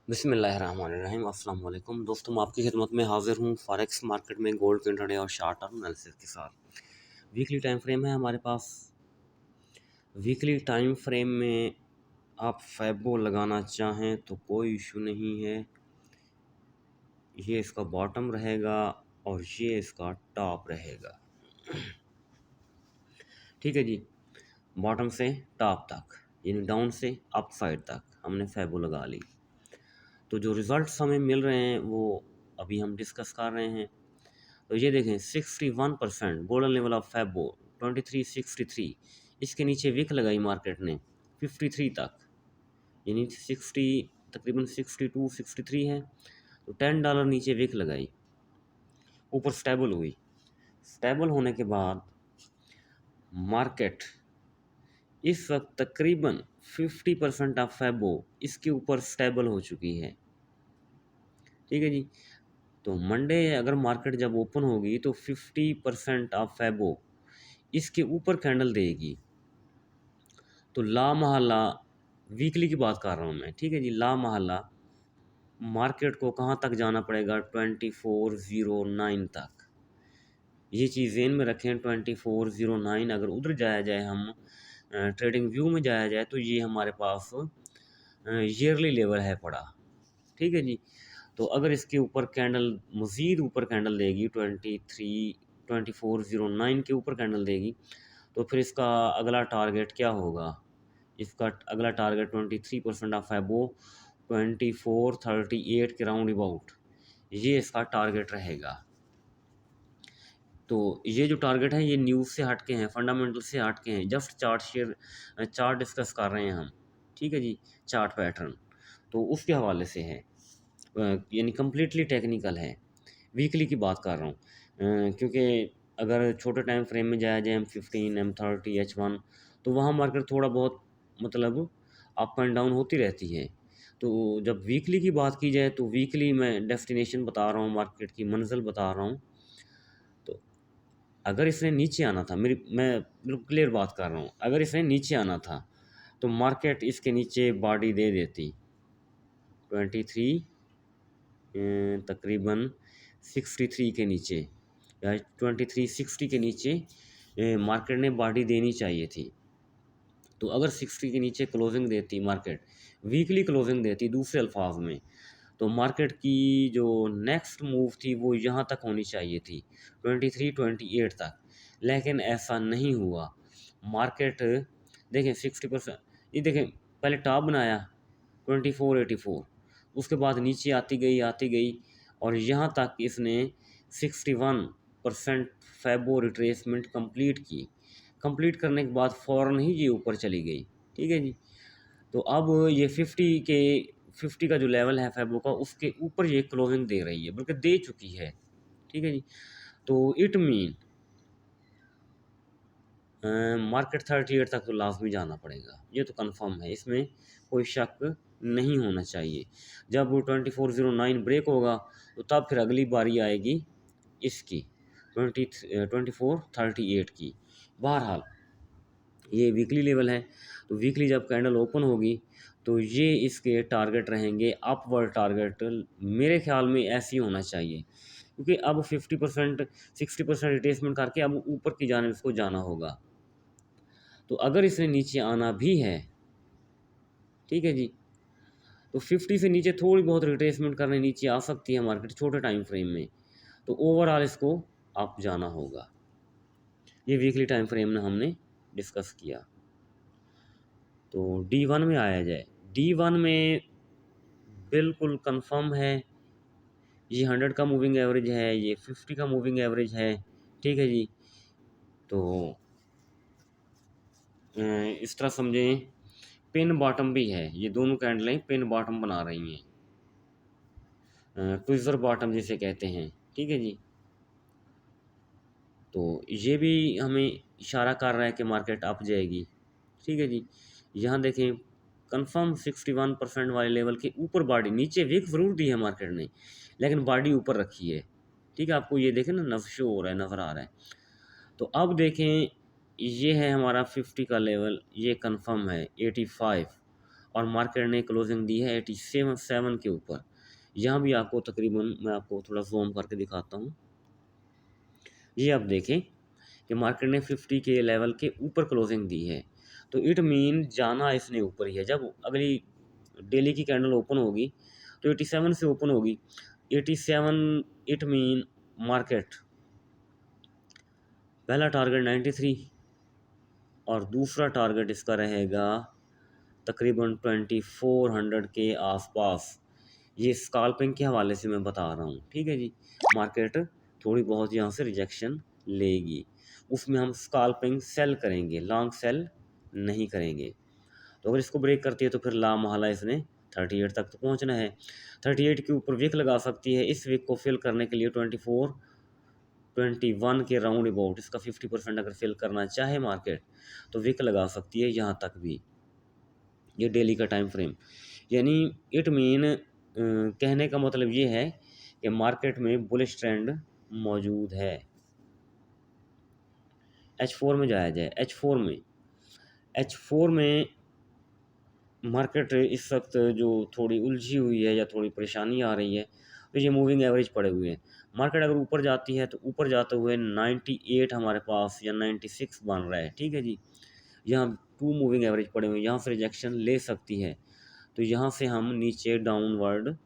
बिस्मिल्लाहिर्रहमानिर्रहीम अस्सलाम वालेकुम दोस्तों, मैं आपकी खिदमत में हाज़िर हूँ फॉरेक्स मार्केट में गोल्ड के इंट्राडे और शार्ट टर्म एनालिसिस के साथ। वीकली टाइम फ्रेम है हमारे पास। वीकली टाइम फ्रेम में आप फैबो लगाना चाहें तो कोई इशू नहीं है। ये इसका बॉटम रहेगा और ये इसका टॉप रहेगा। ठीक है जी, बॉटम से टॉप तक यानी डाउन से अप साइड तक हमने फैबो लगा ली। तो जो रिज़ल्ट्स हमें मिल रहे हैं वो अभी हम डिस्कस कर रहे हैं। तो ये देखें 61% गोल्डन लेवल ऑफ फैबो 2363, इसके नीचे विक लगाई मार्केट ने 53 तक, यानी 60 तकरीबन 62 63 है। तो $10 नीचे विक लगाई, ऊपर स्टेबल हुई। स्टेबल होने के बाद मार्केट इस वक्त तकरीबन 50% ऑफ फैबो इसके ऊपर स्टेबल हो चुकी है। ठीक है जी। तो मंडे अगर मार्केट जब ओपन होगी तो 50% ऑफ फैबो इसके ऊपर कैंडल देगी। तो ला महल्ला वीकली की बात कर रहा हूँ मैं। ठीक है जी, ला महल्ला मार्केट को कहाँ तक जाना पड़ेगा? 2409 तक। ये चीज़ ज़हन में रखें, 2409 अगर उधर जाया जाए, हम ट्रेडिंग व्यू में जाया जाए तो ये हमारे पास ईयरली लेवल है पड़ा। ठीक है जी। तो अगर इसके ऊपर कैंडल मज़ीद ऊपर कैंडल देगी 2409 के ऊपर कैंडल देगी तो फिर इसका अगला टारगेट क्या होगा? इसका अगला टारगेट 23% ऑफ फैबो 2438 के राउंड अबाउट, ये इसका टारगेट रहेगा। तो ये जो टारगेट है ये न्यूज़ से हट के हैं, फंडामेंटल से हट के हैं, जस्ट चार्ट डिस्कस कर रहे हैं हम। ठीक है जी, चार्ट पैटर्न तो उसके हवाले से है, यानी कम्प्लीटली टेक्निकल है। वीकली की बात कर रहा हूँ, क्योंकि अगर छोटे टाइम फ्रेम में जाया जाए M15 M30 H1 तो वहाँ मार्केट थोड़ा बहुत मतलब अप एंड डाउन होती रहती है। तो जब वीकली की बात की जाए तो वीकली मैं डेस्टिनेशन बता रहा हूँ, मार्केट की मंजिल बता रहा हूँ। तो अगर इसने नीचे आना था, मैं बिल्कुल क्लियर बात कर रहा हूँ, अगर इसने नीचे आना था तो मार्केट इसके नीचे बॉडी दे देती 23 तकरीबन 63 के नीचे या 2360 के नीचे मार्केट ने बॉडी देनी चाहिए थी। तो अगर 60 के नीचे क्लोजिंग देती मार्केट, वीकली क्लोजिंग देती दूसरे अल्फाज में, तो मार्केट की जो नेक्स्ट मूव थी वो यहाँ तक होनी चाहिए थी 2328 तक, लेकिन ऐसा नहीं हुआ। मार्केट देखें 60%, ये देखें पहले टॉप बनाया 2484, उसके बाद नीचे आती गई और यहाँ तक इसने 61% फैबो रिट्रेसमेंट कंप्लीट की। कंप्लीट करने के बाद फ़ौरन ही ये ऊपर चली गई। ठीक है जी। तो अब ये 50 का जो लेवल है फैबो का, उसके ऊपर ये क्लोजिंग दे रही है, बल्कि दे चुकी है। ठीक है जी। तो इट मीन मार्केट 38 तक तो लाजमी जाना पड़ेगा, ये तो कंफर्म है, इसमें कोई शक नहीं होना चाहिए। जब वो 2409 ब्रेक होगा तो तब फिर अगली बारी आएगी इसकी 2438 की। बहरहाल ये वीकली लेवल है, तो वीकली जब कैंडल ओपन होगी तो ये इसके टारगेट रहेंगे, अपवर्ड टारगेट मेरे ख्याल में ऐसे ही होना चाहिए, क्योंकि अब 50% 60% रिट्रेसमेंट करके अब ऊपर की जानिब इसको जाना होगा। तो अगर इसने नीचे आना भी है, ठीक है जी, तो 50 से नीचे थोड़ी बहुत रिट्रेसमेंट करने नीचे आ सकती है मार्केट छोटे टाइम फ्रेम में, तो ओवरऑल इसको अप जाना होगा। ये वीकली टाइम फ्रेम में हमने डिस्कस किया। तो D1 में आया जाए, D1 में बिल्कुल कंफर्म है, ये 100 का मूविंग एवरेज है, ये 50 का मूविंग एवरेज है। ठीक है जी। तो इस तरह समझें, पिन बॉटम भी है, ये दोनों कैंडलें पिन बॉटम बना रही हैं, ट्विज़र बॉटम जिसे कहते हैं। ठीक है जी। तो ये भी हमें इशारा कर रहा है कि मार्केट अप जाएगी। ठीक है जी। यहाँ देखें कंफर्म 61% वाले लेवल के ऊपर बॉडी, नीचे विक ज़रूर दी है मार्केट ने, लेकिन बॉडी ऊपर रखी है। ठीक है, आपको ये देखें ना, शो हो रहा है, नज़र आ रहा है। तो अब देखें, ये है हमारा 50 का लेवल, ये कंफर्म है 85, और मार्केट ने क्लोजिंग दी है 87 के ऊपर। यहाँ भी आपको तकरीबन मैं आपको थोड़ा जूम करके दिखाता हूँ। ये आप देखें कि मार्केट ने 50 के लेवल के ऊपर क्लोजिंग दी है, तो इट मीन जाना इसने ऊपर ही है। जब अगली डेली की कैंडल ओपन होगी तो 87 से ओपन होगी, 87 इट मीन मार्केट पहला टारगेट 93 और दूसरा टारगेट इसका रहेगा तकरीबन 2400 के आसपास। ये स्काल्पिंग के हवाले से मैं बता रहा हूँ, ठीक है जी। मार्केट थोड़ी बहुत यहाँ से रिजेक्शन लेगी, उसमें हम स्काल्पिंग सेल करेंगे, लॉन्ग सेल नहीं करेंगे। तो अगर इसको ब्रेक करती है तो फिर ला महला इसने 38 तक तो पहुँचना है। 38 के ऊपर विक लगा सकती है। इस विक को फिल करने के लिए 21 के राउंड अबाउट इसका 50% अगर फिल करना चाहे मार्केट तो विक लगा सकती है यहाँ तक भी। ये डेली का टाइम फ्रेम, यानी इट मीन कहने का मतलब ये है कि मार्केट में बुलिश ट्रेंड मौजूद है। H4 में जाया जाए। H4 में मार्केट इस वक्त जो थोड़ी उलझी हुई है या थोड़ी परेशानी आ रही है, तो ये मूविंग एवरेज पड़े हुए हैं। मार्केट अगर ऊपर जाती है तो ऊपर जाते हुए 98 हमारे पास या 96 बन रहा है, ठीक है जी। यहाँ 2 मूविंग एवरेज पड़े हुए हैं, यहाँ से रिजेक्शन ले सकती है, तो यहाँ से हम नीचे डाउनवर्ड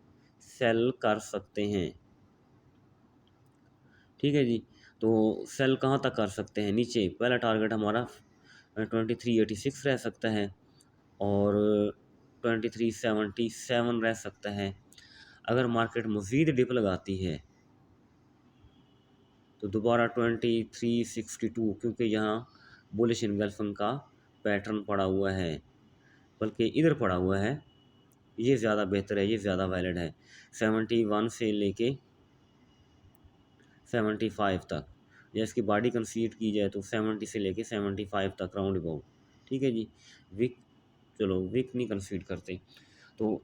सेल कर सकते हैं, ठीक है जी। तो सेल कहाँ तक कर सकते हैं? नीचे पहला टारगेट हमारा 2386 रह सकता है और 2377 रह सकता है। अगर मार्केट मज़ीद डिप लगाती है तो दोबारा 2362, क्योंकि यहाँ बुलिश इनगल्फिंग का पैटर्न पड़ा हुआ है, बल्कि इधर पड़ा हुआ है, ये ज़्यादा बेहतर है, ये ज़्यादा वैलिड है। 71 से लेके 75 तक, या इसकी बॉडी कंसीड की जाए तो 70 से लेके 75 तक राउंड अबाउट, ठीक है जी। विक, चलो विक नहीं कंसीड करते, तो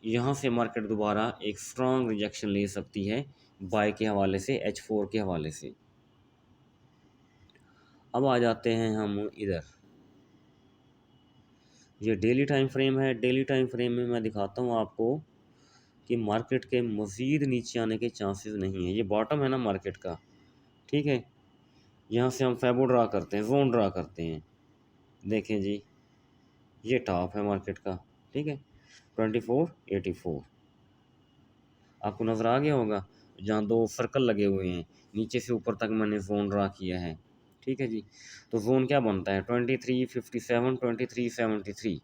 यहाँ से मार्केट दोबारा एक स्ट्रॉन्ग रिजेक्शन ले सकती है बाय के हवाले से, H4 के हवाले से। अब आ जाते हैं हम इधर, ये डेली टाइम फ्रेम है। डेली टाइम फ्रेम में मैं दिखाता हूँ आपको कि मार्केट के मज़ीद नीचे आने के चांसेस नहीं है। ये बॉटम है ना मार्केट का, ठीक है। यहाँ से हम फैबो ड्रा करते हैं, जोन ड्रा करते हैं, देखें जी, ये टॉप है मार्केट का, ठीक है, 2484 आपको नज़र आ गया होगा, जहाँ 2 सर्कल लगे हुए हैं, नीचे से ऊपर तक मैंने जोन ड्रा किया है, ठीक है जी। तो जोन क्या बनता है? 2357, 2373,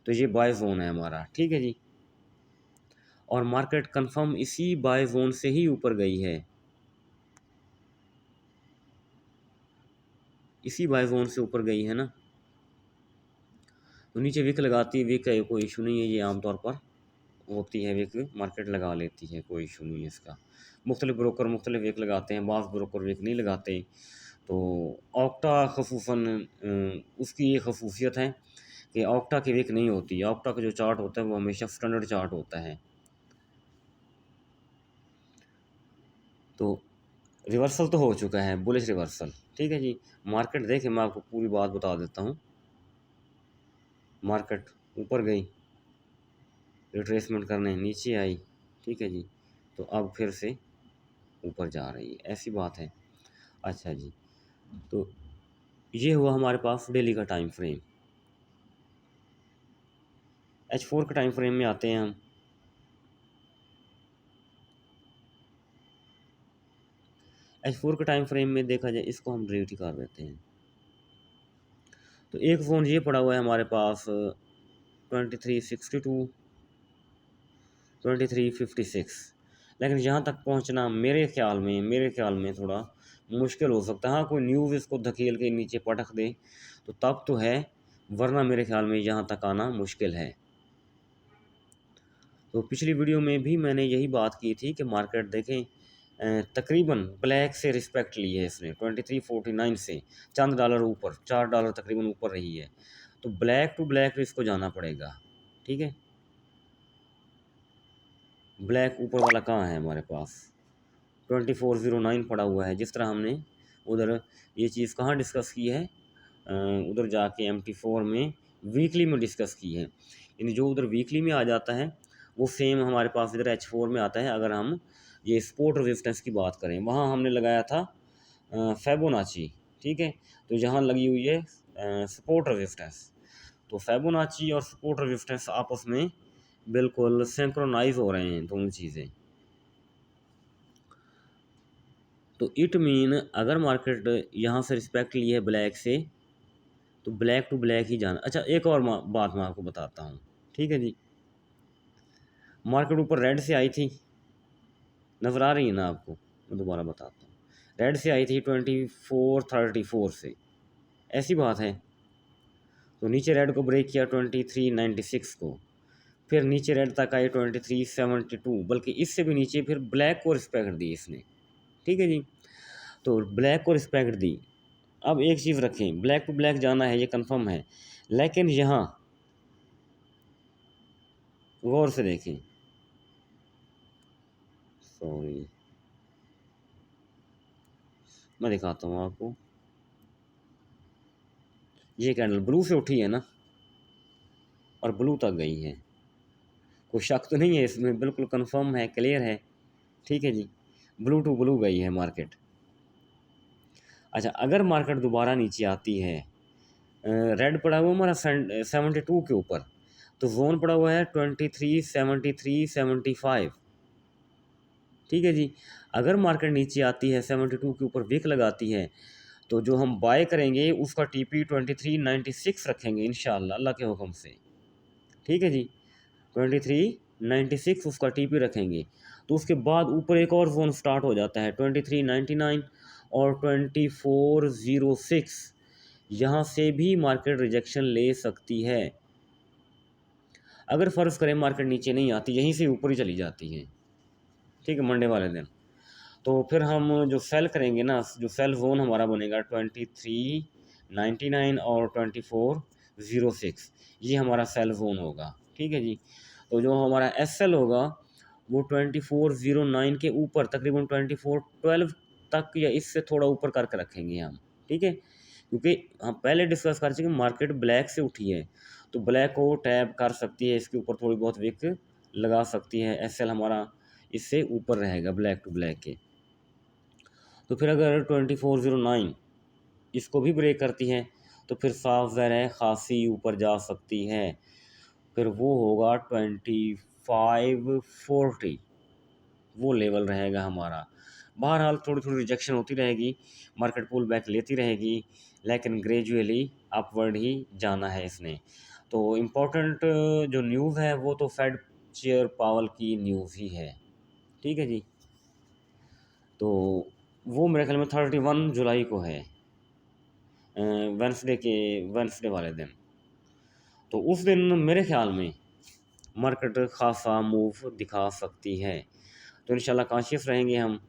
तो ये बाय जोन है हमारा, ठीक है जी। और मार्केट कंफर्म इसी बाय जोन से ही ऊपर गई है, इसी बाय जोन से ऊपर गई है ना। तो नीचे विक लगाती है, विक का कोई इशू नहीं है, ये आमतौर पर होती है, विक मार्केट लगा लेती है, कोई इशू नहीं है इसका। मुख्तलिफ ब्रोकर मुख्तलिफ विक लगाते हैं, बाज़ ब्रोकर विक नहीं लगाते। तो ऑक्टा खसूसन उसकी ये खसूसियत है कि ऑक्टा की विक नहीं होती। ऑक्टा का जो चार्ट होता है वो हमेशा स्टैंडर्ड चार्ट होता है। तो रिवर्सल तो हो चुका है, बुलिश रिवर्सल, ठीक है जी। मार्केट देखें, मैं आपको पूरी बात बता देता हूँ। मार्केट ऊपर गई, रिट्रेसमेंट करने नीचे आई, ठीक है जी, तो अब फिर से ऊपर जा रही है, ऐसी बात है। अच्छा जी, तो ये हुआ हमारे पास डेली का टाइम फ्रेम। H4 के टाइम फ्रेम में आते हैं हम। H4 के टाइम फ्रेम में देखा जाए, इसको हम डिलीट ही कर देते हैं। तो एक जोन ये पड़ा हुआ है हमारे पास 2362, 2356, लेकिन यहाँ तक पहुँचना मेरे ख्याल में थोड़ा मुश्किल हो सकता है। हाँ, कोई न्यूज़ इसको धकेल के नीचे पटक दे तो तब तो है, वरना मेरे ख्याल में यहाँ तक आना मुश्किल है। तो पिछली वीडियो में भी मैंने यही बात की थी कि मार्केट देखें तकरीबन ब्लैक से रिस्पेक्ट ली है इसने, 2349 से चंद डॉलर ऊपर, $4 तकरीबन ऊपर रही है। तो ब्लैक टू ब्लैक इसको जाना पड़ेगा, ठीक है। ब्लैक ऊपर वाला कहाँ है हमारे पास? 2409 पड़ा हुआ है। जिस तरह हमने उधर ये चीज़ कहाँ डिस्कस की है, उधर जाके MT4 में वीकली में डिस्कस की है यानी जो उधर वीकली में आ जाता है वो सेम हमारे पास इधर H4 में आता है। अगर हम ये सपोर्ट रेजिस्टेंस की बात करें, वहाँ हमने लगाया था फेबोनाची, ठीक है। तो जहाँ लगी हुई है सपोर्ट रेजिस्टेंस, तो फेबोनाची और सपोर्ट रेजिस्टेंस आपस में बिल्कुल सिंक्रोनाइज हो रहे हैं दोनों चीज़ें। तो इट मीन अगर मार्केट यहाँ से रिस्पेक्ट ली है ब्लैक से, तो ब्लैक टू ब्लैक ही जाना। अच्छा, एक और बात मैं आपको बताता हूँ, ठीक है जी। मार्केट ऊपर रेड से आई थी, नज़र आ रही है ना आपको, मैं दोबारा बताता हूँ। रेड से आई थी 2434 से, ऐसी बात है। तो नीचे रेड को ब्रेक किया 2396 को, फिर नीचे रेड तक आई 2372, बल्कि इससे भी नीचे फिर ब्लैक को रिस्पेक्ट दी इसने, ठीक है जी। तो ब्लैक को रिस्पेक्ट दी। अब एक चीज़ रखें, ब्लैक टू ब्लैक जाना है ये कंफर्म है, लेकिन यहाँ गौर से देखें, सॉरी मैं दिखाता हूँ आपको। ये कैंडल ब्लू से उठी है ना, और ब्लू तक गई है, कोई शक तो नहीं है इसमें, बिल्कुल कंफर्म है, क्लियर है, ठीक है जी। ब्लू टू ब्लू गई है मार्केट। अच्छा, अगर मार्केट दोबारा नीचे आती है, रेड पड़ा हुआ हमारा 72 के ऊपर, तो जोन पड़ा हुआ है 23 73 75, ठीक है जी। अगर मार्केट नीचे आती है 72 के ऊपर विक लगाती है, तो जो हम बाय करेंगे उसका टीपी 2396 रखेंगे इंशाल्लाह अल्लाह के हुक्म से, ठीक है जी। 2396 उसका टीपी रखेंगे। तो उसके बाद ऊपर एक और जोन स्टार्ट हो जाता है 2399 और 2406, यहाँ से भी मार्केट रिजेक्शन ले सकती है। अगर फ़र्ज़ करें मार्केट नीचे नहीं आती, यहीं से ऊपर ही चली जाती है, ठीक है, मंडे वाले दिन, तो फिर हम जो सेल करेंगे ना, जो सेल जोन हमारा बनेगा 2399 और 2406, ये हमारा सेल जोन होगा, ठीक है जी। तो जो हमारा एस एल होगा वो 2409 के ऊपर तकरीबन 2412 तक या इससे थोड़ा ऊपर करके रखेंगे हम, ठीक है। क्योंकि हम पहले डिस्कस कर चुके मार्केट ब्लैक से उठी है, तो ब्लैक को टैप कर सकती है, इसके ऊपर थोड़ी बहुत विक लगा सकती है, एस एल हमारा इससे ऊपर रहेगा ब्लैक टू ब्लैक के। तो फिर अगर 2409 इसको भी ब्रेक करती है, तो फिर साफ ज़ाहिर है खासी ऊपर जा सकती है, फिर वो होगा 2540, वो लेवल रहेगा हमारा। बहरहाल थोड़ी थोड़ी रिजेक्शन होती रहेगी, मार्केट पुल बैक लेती रहेगी, लेकिन ग्रेजुअली अपवर्ड ही जाना है इसने। तो इम्पोर्टेंट जो न्यूज़ है वो तो फेड चेयर पावल की न्यूज़ ही है, ठीक है जी। तो वो मेरे ख्याल में 31 जुलाई को है, वेंसडे वाले दिन। तो उस दिन मेरे ख्याल में मार्केट खासा मूव दिखा सकती है। तो इंशाल्लाह कॉन्शियस रहेंगे हम,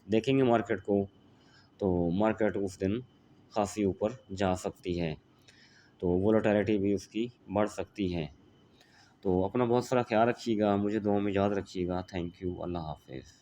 देखेंगे मार्केट को, तो मार्केट उस दिन खासी ऊपर जा सकती है, तो वोलेटिलिटी भी उसकी बढ़ सकती है। तो अपना बहुत सारा ख्याल रखिएगा, मुझे दुआ में याद रखिएगा। थैंक यू, अल्लाह हाफ़िज़।